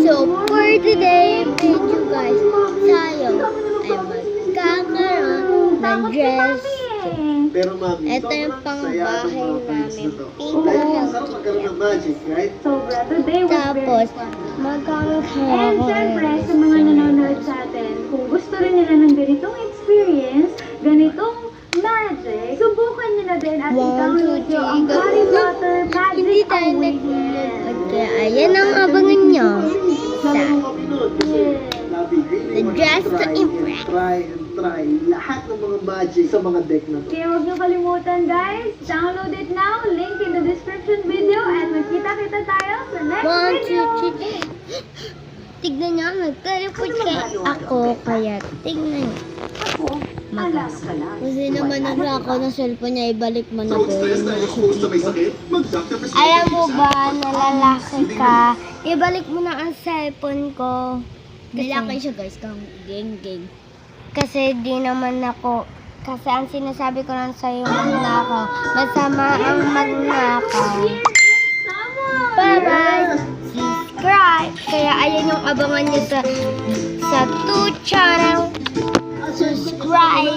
So, for today video guys, tayo ay magkakaroon ng dress. Pero mami, Ito yung pangbahay namin. Dahil sarap magkaroon ng magic, right? Sobra. Today was Tapos, very fun. magkakaroon And syempre, sa mga nanonood sa atin, kung gusto rin nila ng ganitong experience, ganitong magic, subukan nyo na din at 1, 2, i-download nyo ang 3, Harry Potter Hindi Magic tayo Awakening. nagmumod. Kaya ayan ang abangan nyo. Sama mo kami nun kasi labi, The dress to impress. try lahat ng mga magic sa mga deck na to. Kaya huwag nyo kalimutan guys, download it now, link in the description video, at magkita-kita tayo sa next 1, video. 2, 3. Tignan nyo, nag-teleport kay ako. Kaya tignan nyo. Ako, alas ka lang. Kasi naman naglakaw ng cellphone niya, ibalik mo na po Stress yung na nasa ako sa may dito. sakit? Mag-Dr. Prescription Alam mo Mix, ba, nalalaki ka, ibalik mo na ang cellphone ko. Lalaki siya guys, kang geng-geng. Kasi di naman ako, kasi ang sinasabi ko lang sa'yo magnakaw, masama ang magnakaw. Bye-bye! Subscribe! Kaya ayan yung abangan niyo sa 2 channel. Subscribe!